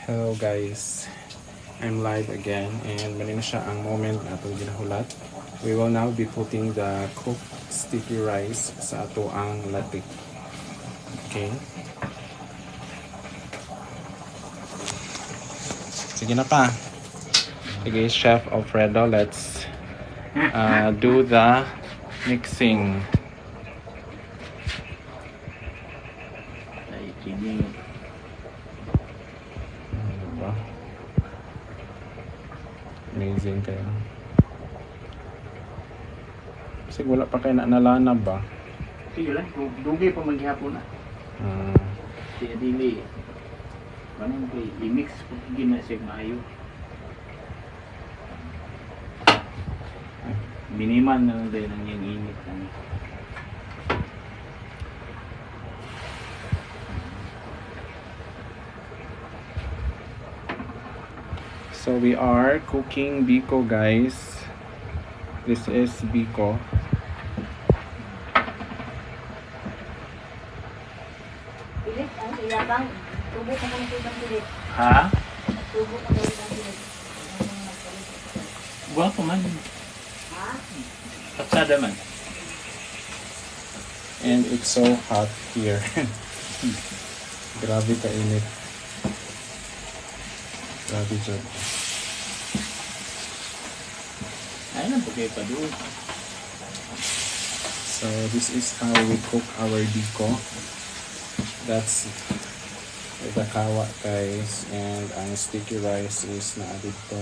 Hello guys, I'm live again and mali na siya ang moment na atong ginahulat. We will now be putting the cooked sticky rice sa ato ang latik. Okay. Sige na pa. Sige, Chef Alfredo, let's do the mixing. Ay, kini. Diba? Amazing kayo. Kasi wala pa kayo nalanab ba? Sige lang, dugay pa maghihapon na. Siya dili. Manong kay i-mix po ginasig maayo. Minimal na lang din ang yung init lang. So we are cooking biko, guys. This is biko. Pilit, ang siyabang. Tubo ka kung siyabang pilit. Ha? Tubo ka kung siyabang pilit. Buwan ko man. Ha? Patsada man. And it's so hot here. Grabe kainit. Grabe dyan. Ay, nabugay pa doon. So this is how we cook our biko. That's the kawa, guys. And ang sticky rice is na dito.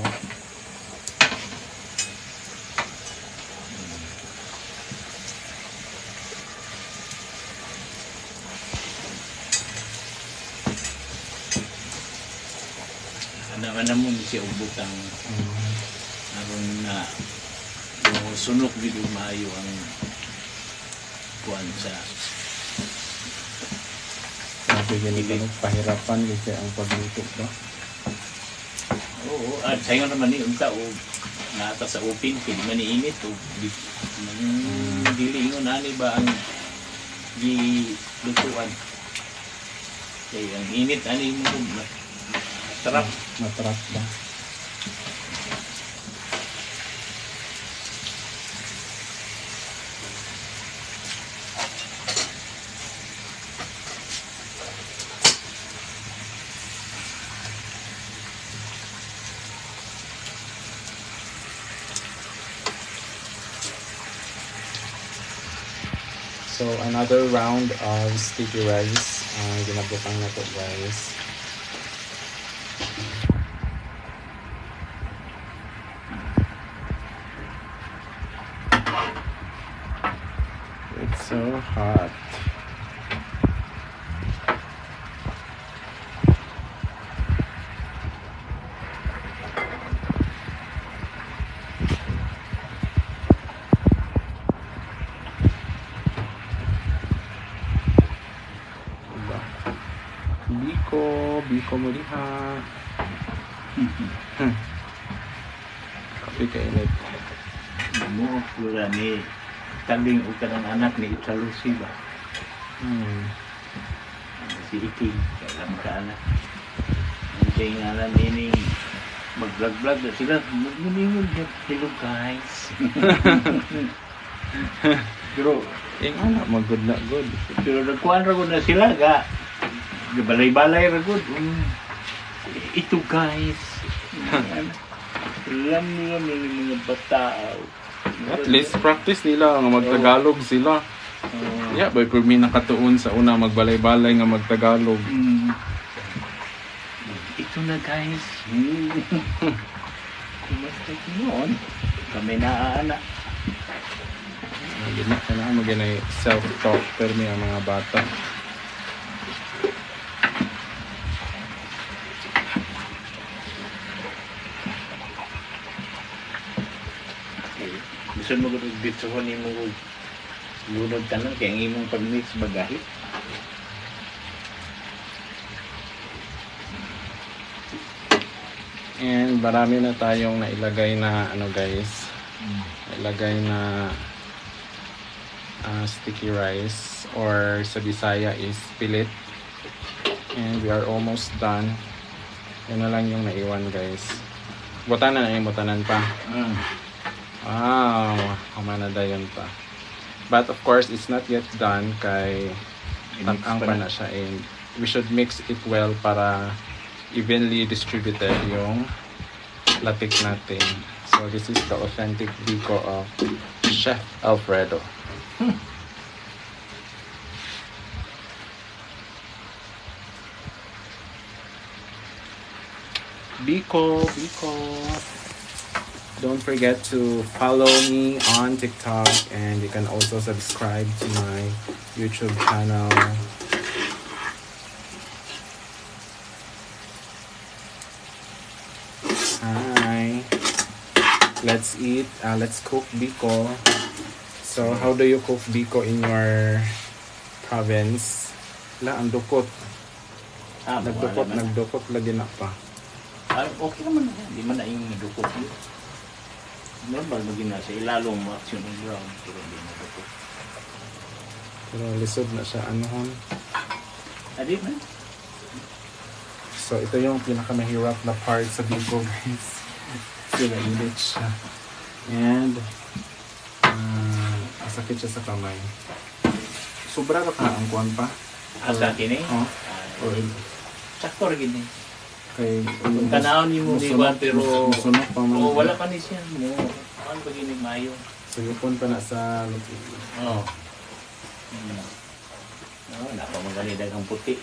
Ano mo siya ubutang aron na sunok dito maayo ang kuwan sa Grabe ganito, pahirapan kasi ang pagluto ba? oo at sayo naman ni unta o nata sa open pwede man iinit o dili ingon ani ba ang gilutuan kaya ang init ani mo sarap. Matrap ba? So another round of sticky rice ang ginabukang na to, guys. It's so hot. Diba? Biko mo diha. Kape kainit. Mo pula ni taling o kanang anak ni Italusi ba si Iki kailan ka anak ang siya ngalan ini mag-vlog na sila mag-minimum hello guys pero Anak mo good na good. nagkuhan ra ko na sila ga balay-balay ra ko ito guys alam nila mga batao. At least practice nila nga magtagalog sila. Yeah, boy pag may nakatuon sa una magbalay-balay nga magtagalog. Ito na guys. Kumusta noon? Kami naaanak. Hindi na kailangan mag-inay self-talk pero may ang mga bata. Gusto mo kung dito ko ni mo lunod ka lang kaya ang imong pag-mix bagahe. And marami na tayong nailagay na ano, guys. Nailagay na sticky rice or sa Bisaya is pilit. And we are almost done. Yan na lang yung naiwan guys. Butanan na yung butanan pa. Wow, kumana dayon pa. But of course, it's not yet done kay ang pa na siya and we should mix it well para evenly distributed yung latik natin. So this is the authentic biko of Chef Alfredo. Biko, Biko. Don't forget to follow me on TikTok and you can also subscribe to my YouTube channel. Hi. Let's eat. Let's cook biko. So, how do you cook biko in your province? Ang dukot. Nagdukot lagi na pa. Okay naman na yan. Di man na yung dukot yun. Normal maging nasa ilalong action ng ground. Pero hindi na dukot. Pero lisod na siya. Anuhon? Adi na? So, ito yung pinakamahirap na part sa biko, guys. Sila init siya. And, masakit siya sa kamay. Sobra ka ang kuwan pa? Asa akin eh? Oh. Or, Sakto rin eh. kay Kung tanawin mo di ba pero musunok pa man. wala pa ni siya mo. Ano ba ginig mayo? So, yupon pa na sa Oo. Oo, napamagaling dagang puti.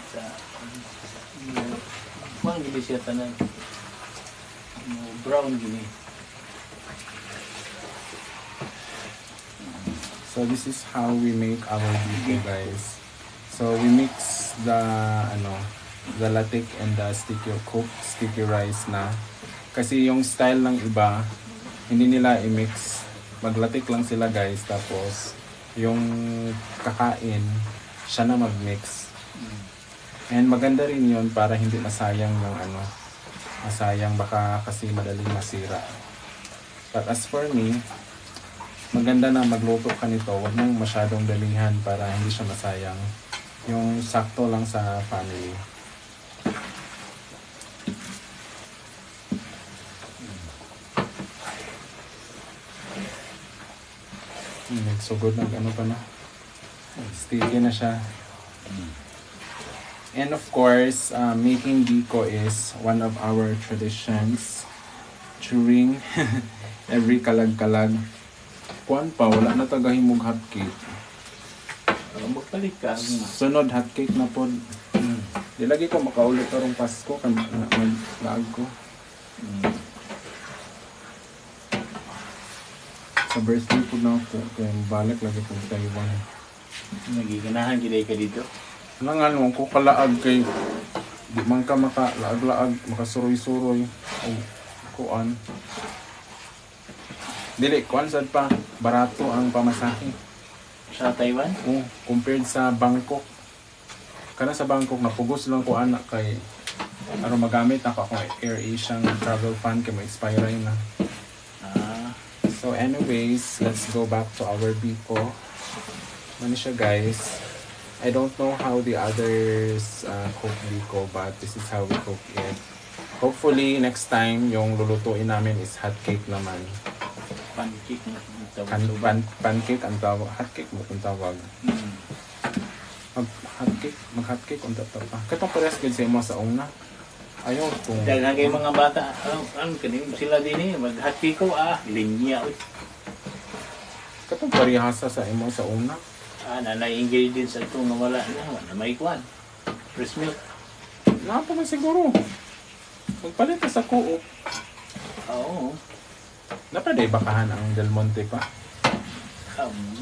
Sa kuang gini siya tanan. Brown gini. So this is how we make our biko, guys. So we mix the latik and the sticky rice na. Kasi yung style ng iba, hindi nila i-mix. Maglatik lang sila, guys. Tapos yung kakain, siya na mag-mix. And maganda rin yun para hindi masayang yung masayang baka kasi madaling masira. But as for me, maganda na magluto ka nito, huwag mong masyadong dalihan para hindi siya masayang. Yung sakto lang sa family. Nagsugod ng pa na. Sticky na siya. And of course, making biko is one of our traditions during every kalag-kalag. Kuan pa, wala na tagahimog hotcake. Magpalit ka. Sunod hotcake na po. Di lagi ko makaulit karong Pasko kan mag-lag ko. Sa birthday po na ako kaya balik lagi ko sa Taiwan. Nagiganahan gilay ka dito. Nangan ko kalaag kay di man ka maka-laag-laag, makasuroy-suroy. Ay, kuan. Dili, kuan sad pa, barato ang pamasahe. Sa Taiwan? Oh, compared sa Bangkok. Kana sa Bangkok, napugos lang ko anak kay magamit ako akong Air Asian travel fund kay ma-expire na. So anyways, let's go back to our biko. Ano siya, guys? I don't know how the others cook biko, but this is how we cook it. Hopefully, next time, yung lulutuin namin is hot cake naman. Pancake na. Pancake ang tawag. Hot cake mo kung tawag. Mag-hot cake kung tatawag pa. Katong parehas din sa imo sa una. Ayaw kung... Daghang kay mga bata, ano kanin sila din eh, mag-hati ko linya. Katong parehasa sa imo sa una. Nanay ingredients ito na wala na may kwan. Fresh milk. Napa man siguro. Magpalit ka sa kuop. Oo. Napaday bakahan ang Del Monte pa.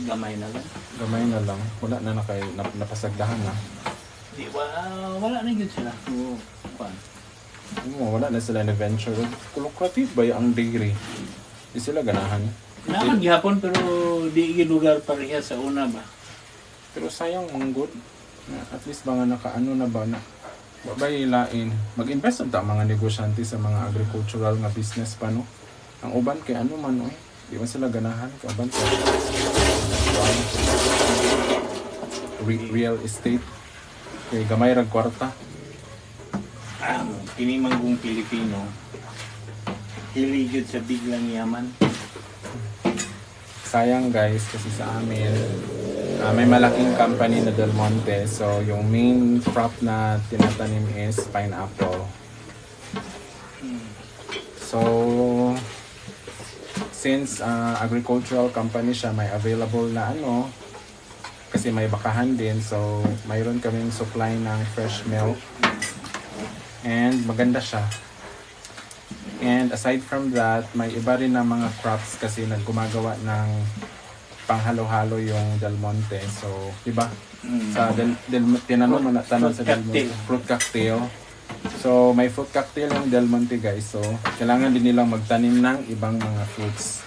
Gamay na lang. Gamay na lang. Wala na napasagdahan na. Di ba, wala na yun sila. Kwan. Wala na sila na venture. Lucrative ba yung dairy? Di sila ganahan. Nakaghapon pero di lugar pareha sa una ba? Pero sayang ang good. At least mga nakaano na ba na babay lain. Mag-invest ang mga negosyante sa mga agricultural nga business pa, no? Ang uban kay ano man, oy. Di man sila ganahan kay uban kay real estate kay gamay rag kwarta. Kini manggong Pilipino, hiligid sa biglang yaman. Sayang guys, kasi sa amin, may malaking company na Del Monte. So, yung main crop na tinatanim is pineapple. So, since agricultural company siya, may available na kasi may bakahan din. So, mayroon kaming supply ng fresh milk. And maganda siya. And aside from that, may iba rin na mga crops kasi naggumagawa ng panghalo-halo yung Del Monte. So, di ba? Sa tinanong mo na tanong sa Del Monte. Fruit cocktail. So, may fruit cocktail yung Del Monte guys. So, kailangan din nilang magtanim ng ibang mga fruits.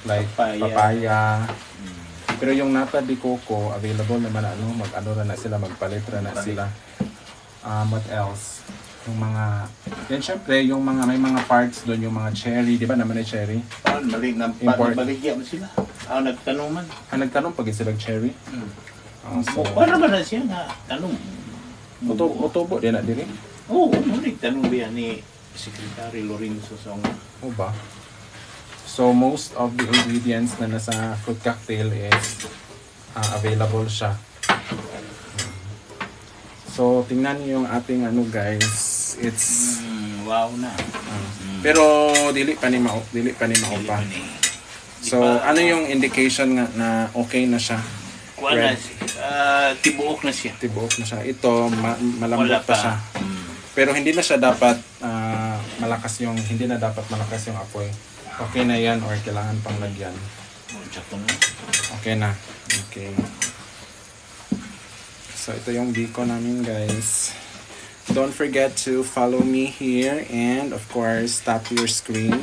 Like papaya. Pero yung nata de coco, available naman na sila, magpalitra na sila. What else? Yung mga, yan syempre, yung mga, may mga parts doon, yung mga cherry, di ba naman ay cherry? Baligya mo sila. Nagtanong man. Nagtanong pag sila cherry? So, Para ba na siya nga tanong? Utubo din na diri? Oo, nagtanong ba yan ni Secretary Lorenzo Song. O ba? So, most of the ingredients na nasa fruit cocktail is available siya. So, tingnan niyo yung ating guys. It's wow na. Pero dili pa ni mao pa. So, ano yung indication nga na okay na siya? Tibuok na siya. Tibuok na siya. Ito malambot pa siya. Pero hindi na siya dapat hindi na dapat malakas yung apoy. Okay na yan or kailangan pang lagyan. Okay na. Okay. So, ito yung biko namin guys. Don't forget to follow me here and of course, tap your screen.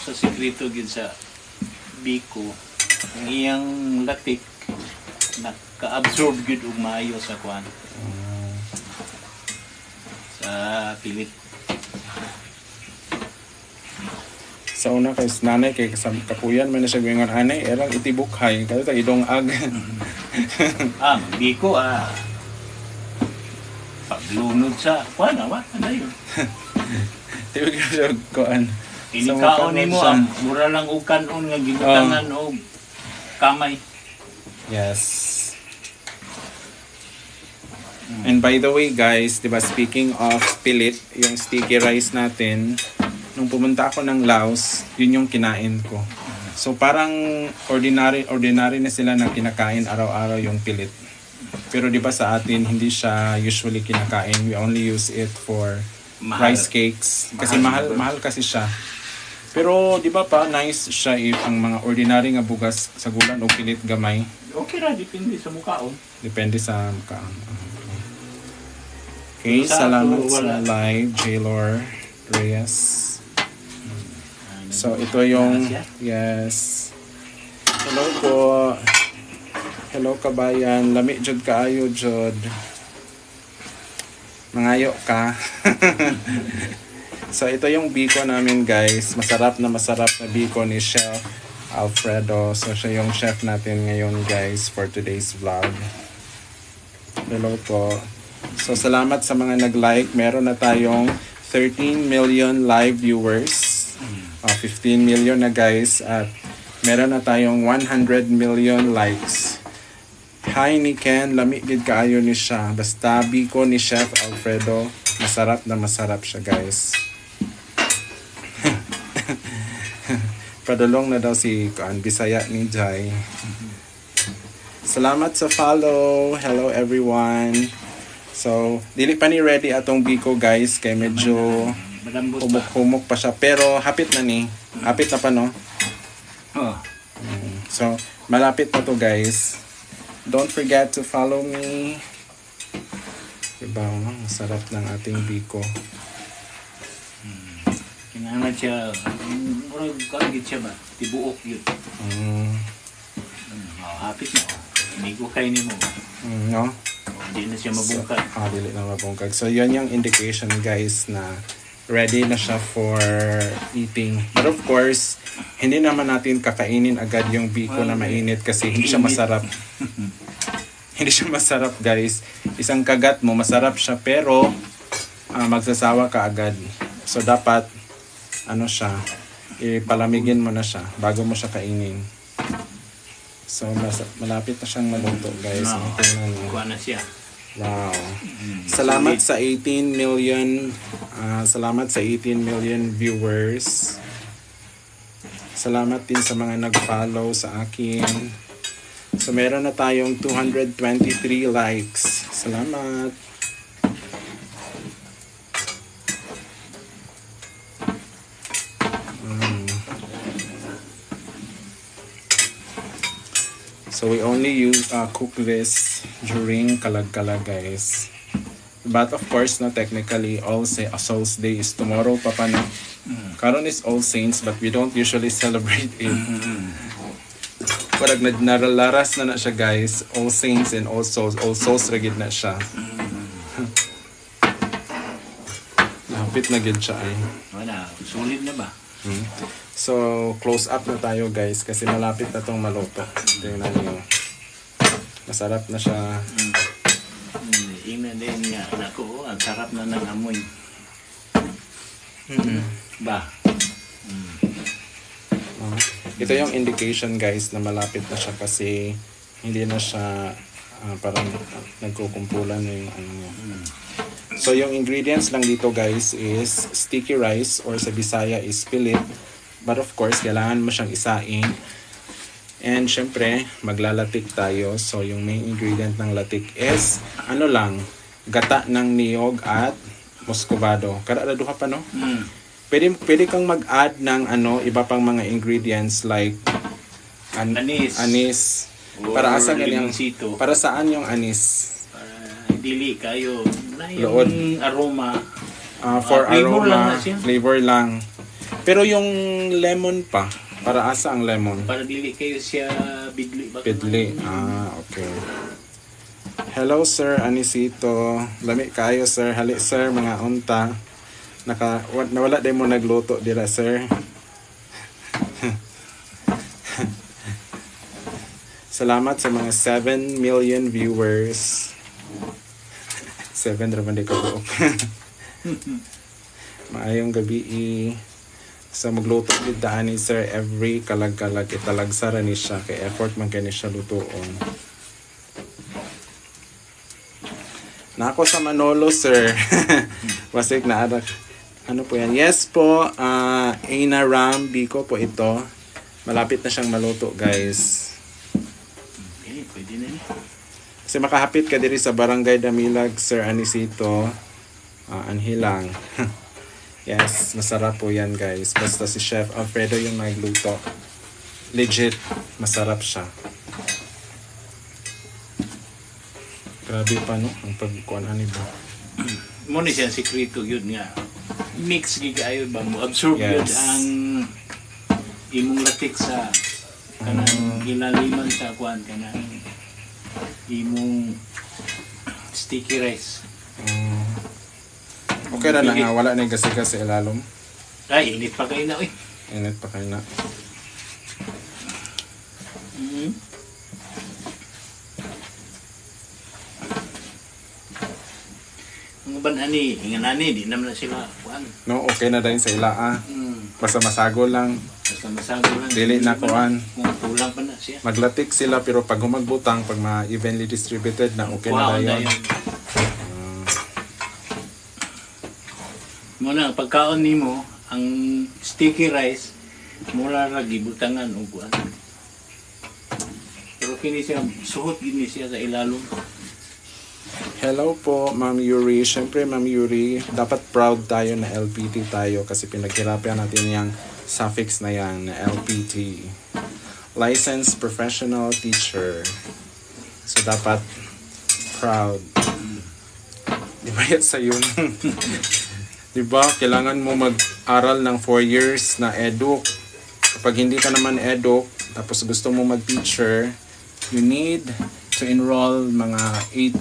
Sa sikreto gid sa biko, ang iyang latik naka-absorb gid og maayo sa kwan. Sa pilit. Sa una kay nanay kay kapuyan man na siya gingon anay erang itibukhay kada ta idong ag. Biko paglunod sa kwan wa yun. Tibig siya kuan. Inikaon nimo mura lang og kanon nga gibutangan og kamay. Yes. And by the way guys, diba, speaking of pilit, yung sticky rice natin, nung pumunta ako ng Laos, yun yung kinain ko. So parang ordinary na sila na kinakain araw-araw yung pilit. Pero diba sa atin, hindi siya usually kinakain. We only use it for rice cakes. Kasi mahal kasi siya. Pero diba pa, nice siya if ang mga ordinary nga bugas sa gulan o pilit gamay. Okay ra, depende sa mukhaon. Depende sa mukhaon. Okay, salamat sa live, Jaylor Reyes. So, ito yung, yes. Hello po. Hello kabayan. Lami jud kaayo jud. Mangayo ka. So, ito yung biko namin guys. Masarap na biko ni Chef Alfredo. So, siya yung chef natin ngayon guys for today's vlog. Hello po. So, salamat sa mga nag-like. Meron na tayong 13 million live viewers. 15 million na guys. At meron na tayong 100 million likes. Hi ni Ken. Lami gid kaayo ni siya. Basta biko ni Chef Alfredo. Masarap na masarap siya guys. Padulong na daw si Bisaya ni Jai. Salamat sa follow. Hello everyone. So, dili pa ni ready atong biko guys kay medyo humok pa siya pero hapit na ni. Hapit na pa no. So, malapit na to guys. Don't forget to follow me. Diba, masarap ng ating biko. Kinahanglan siya, murag kagit siya ba? Tibuok yun. Hapit na. Inigo kayo ni mo. No? Hindi na siya mabungkag. Dili na mabungkag. So, yun yung indication guys na ready na siya for eating. But of course, hindi naman natin kakainin agad yung biko na mainit kasi hindi siya masarap. Hindi siya masarap, guys. Isang kagat mo, masarap siya pero magsasawa ka agad. So dapat ipalamigin mo na siya bago mo siya kainin. So malapit na siyang maluto, guys. No. Tingnan mo. Kuha na siya. Wow. Salamat sa 18 million viewers. Salamat din sa mga nag-follow sa akin. So meron na tayong 223 likes. Salamat. So we only cook this during Kalag-Kalag, guys. But of course, no, technically, All Souls Day is tomorrow pa pa, no? Karon is All Saints, but we don't usually celebrate it. Parang naralaras na siya, guys. All Saints and All Souls ragid na siya. Napit na gid siya ay. Wala, sulit na ba? So, close up na tayo, guys, kasi malapit na tong maluto. Tingnan niyo. Masarap na siya. Ina din nga. Naku, ang sarap na ng amoy. Ba? Ito yung indication, guys, na malapit na siya kasi hindi na siya parang nagkukumpulan na yung ano niya. So, yung ingredients lang dito, guys, is sticky rice or sa Bisaya is pilit. But of course, kailangan mo siyang isaing. And syempre, maglalatik tayo. So, yung main ingredient ng latik is, gata ng niyog at muscovado. Kararado ka pa, no? Pwede kang mag-add ng iba pang mga ingredients like anis. Para asa ganyan? Para saan yung anis? Dili kayo na Lood. yung aroma. For flavor lang aroma, na siya. flavor lang. Pero yung lemon pa, para asa ang lemon? Para dili kayo siya bidli. Pidli. Okay. Hello, Sir Anisito. Lami kayo, Sir. Hali, Sir, mga unta. Nawala din mo nagluto dira, Sir. Salamat sa mga 7 million viewers. 7 raman di ka buok. Maayong gabi. Sa magluto gid daan ni Sir every kalag-kalag italagsara ni siya kay effort man kani siya lutoon. Nako sa Manolo, Sir. Wasik na adak. Ano po yan? Yes po, Aina Ram Biko po ito. Malapit na siyang maluto, guys. Okay, pwede na niya. Kasi makahapit ka diri sa Barangay Damilag, Sir Anisito. Anhilang. Yes, masarap po yan, guys. Basta si Chef Alfredo yung nagluto. Legit, masarap siya. Grabe pa, no? Ang pagkuhan ba? Mo ni siya sikreto yun nga. Mix gigayo ba mo absorb yun Yes. ang imong latik sa kanang ilaliman sa kuan kanang imong sticky rice. Okay na nga, wala na yung gasigas sa ilalom. Ay, init pa kayo na, oy. Init pa kayo na. Ang ban ani, inganani, di naman na sila kuan. No, okay na dahil sa ila, Basta masago lang. Basta masago lang. Dili na kuan. Kung kulang pa na siya. Maglatik sila pero pag humagbutang, pag ma-evenly distributed na, okay na Wow, dahil. dayon. Muna, pagkaon nimo ang sticky rice, mura ra gibutangan og kuan. Pero kini siya, suhot gini siya sa ilalom. Hello po, Ma'am Yuri. Siyempre, Ma'am Yuri, dapat proud tayo na LPT tayo kasi pinaghirapan natin yung suffix na yan, na LPT. Licensed Professional Teacher. So, dapat proud. Di ba yan sa yun? Di ba? Kailangan mo mag-aral ng 4 years na eduk. Kapag hindi ka naman eduk, tapos gusto mo mag-teacher, you need to enroll mga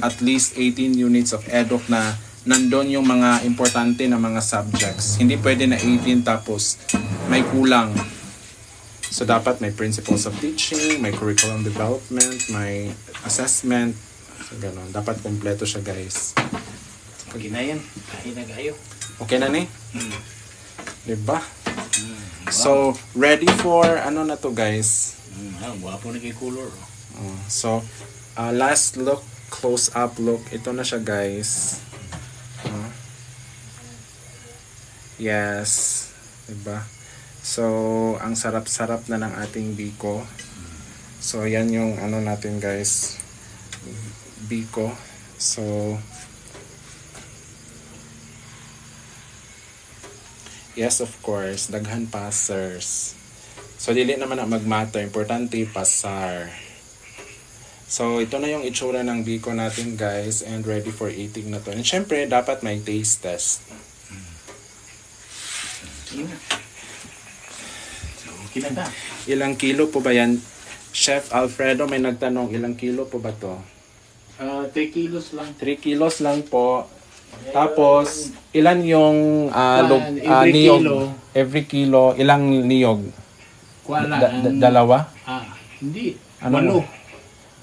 at least 18 units of eduk na nandun yung mga importante na mga subjects. Hindi pwede na 18 tapos may kulang. So dapat may principles of teaching, may curriculum development, may assessment. So ganun. Dapat kompleto siya, guys. Okay na yan. Kain na kayo. Okay na ni? Hmm. Diba? Wow. So, ready for ano na to, guys? Guwapo na kay color. So, last look, close up look. Ito na siya, guys. Yes. Diba? So, ang sarap-sarap na ng ating biko. So, yan yung ano natin, guys. Biko. So, yes, of course. Daghan passers. So, dili naman na mag-matter. Importante, pasar. So, ito na yung itsura ng biko natin, guys. And ready for eating na to. And syempre, dapat may taste test. Sige na. So, okay na ka. Ilang kilo po ba yan? Chef Alfredo may nagtanong, ilang kilo po ba to? 3 kilos lang. 3 kilos lang po. Tapos, ilan yung Every niyog? kilo. Every kilo, ilang niyog? Wala. Dalawa? Hindi. Ano?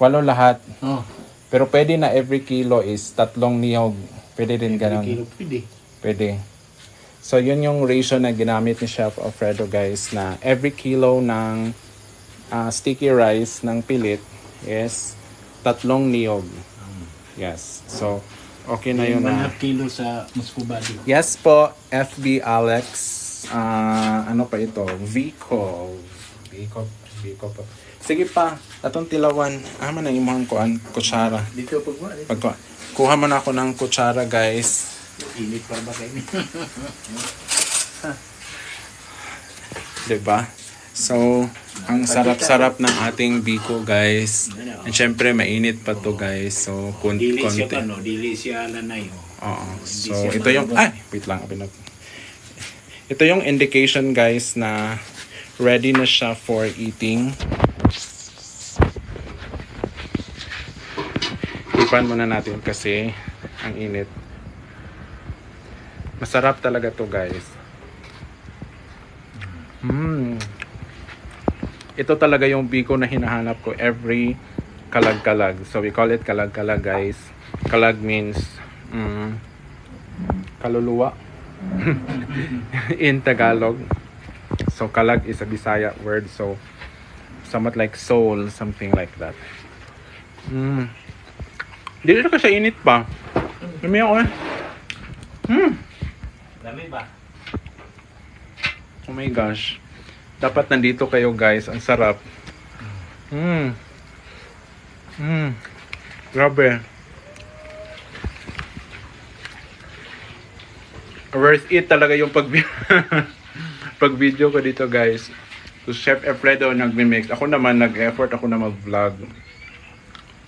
8. 8 lahat. Oh. Pero pwede na every kilo is 3 niyog. Pwede din Every ganun. kilo. Pwede. Pwede. So, yun yung ratio na ginamit ni Chef Alfredo, guys, na every kilo ng sticky rice ng pilit is 3 niyog. Yes. So, okay na yun na. 1.5 kilo sa muscovado. Yes po, FB Alex. Ano pa ito? Vico. Vico po. Sige pa, atong tilawan. Man ang imong kutsara. Dito pagwa. Kuha man ako ng kutsara, guys. Init pa ba kayo? Diba? So, ang sarap-sarap ng ating biko, guys. And syempre, mainit pa to, guys. So, Dili siya konti. pa, no? Dili siya lanay, oh. Oo. So, siya ito yung... Ay! Wait lang. Ito yung indication, guys, na ready na siya for eating. Ipan muna natin kasi ang init. Masarap talaga to, guys. Ito talaga yung biko na hinahanap ko every kalag-kalag. So we call it kalag-kalag, guys. Kalag means kaluluwa in Tagalog. So kalag is a Bisaya word, so somewhat like soul, something like that. Dito na kasi init pa. Dami ako eh. Dami ba? Oh my gosh. Dapat nandito kayo, guys. Ang sarap. Grabe. Worth it talaga yung pag-video ko dito, guys. So, Chef Alfredo nagme-mix. Ako naman nag-effort ako na mag-vlog.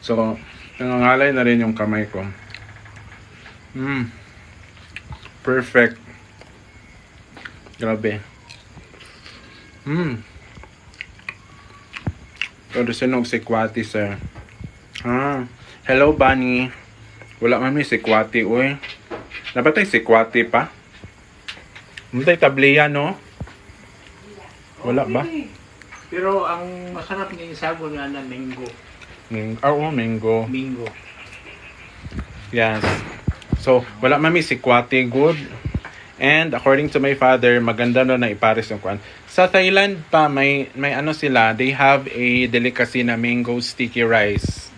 So, nangangalay na rin yung kamay ko. Perfect. Grabe. Todo sinog si Kwati, sir. Hello, Bunny. Wala man may si Kwati, uy. Dapat ay si Kwati pa. Mutay tabliya, no? Wala ba? Pero ang masarap ng sabon nga na mango. Mango. Mango. Yes. So, wala man may si Kwati, good. And according to my father, maganda na ipares yung kuan. Sa Thailand pa, may ano sila, they have a delicacy na mango sticky rice.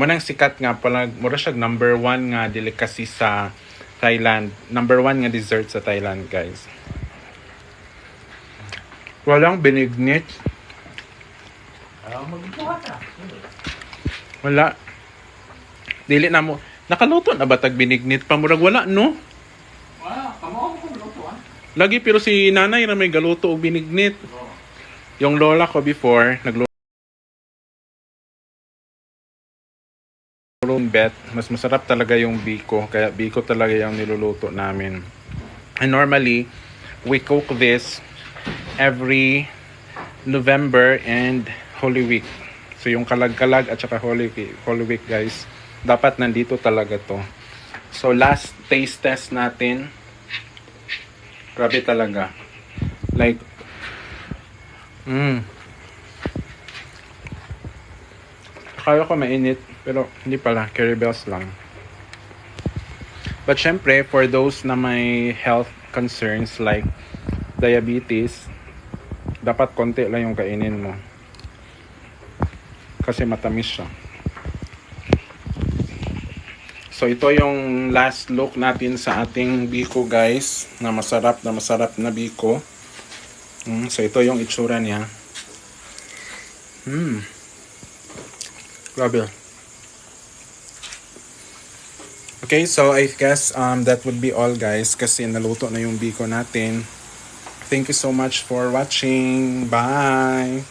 Munang sikat nga pala, mura siya number 1 nga delicacy sa Thailand. Number 1 nga dessert sa Thailand, guys. Walang binignit. Magbuhat na. Wala. Dili na mo. Nakaluto na ba tag binignit pa? Murag wala, no? Kamo ko luto ah. Lagi pero si nanay na may galuto o binignit. Yung lola ko before, nagluto bet, mas masarap talaga yung biko. Kaya biko talaga yung niluluto namin. And normally, we cook this every November and Holy Week. So yung kalag-kalag at saka Holy Week, guys, dapat nandito talaga to. So last taste test natin. Grabe talaga. Like, Akala ko mainit, pero hindi pala. Curry bells lang. But syempre, for those na may health concerns like diabetes, dapat konti lang yung kainin mo. Kasi matamis siya. So ito yung last look natin sa ating biko guys. Na masarap na biko. So ito yung itsura niya. Grabe. Okay, so I guess that would be all guys kasi naluto na yung biko natin. Thank you so much for watching. Bye!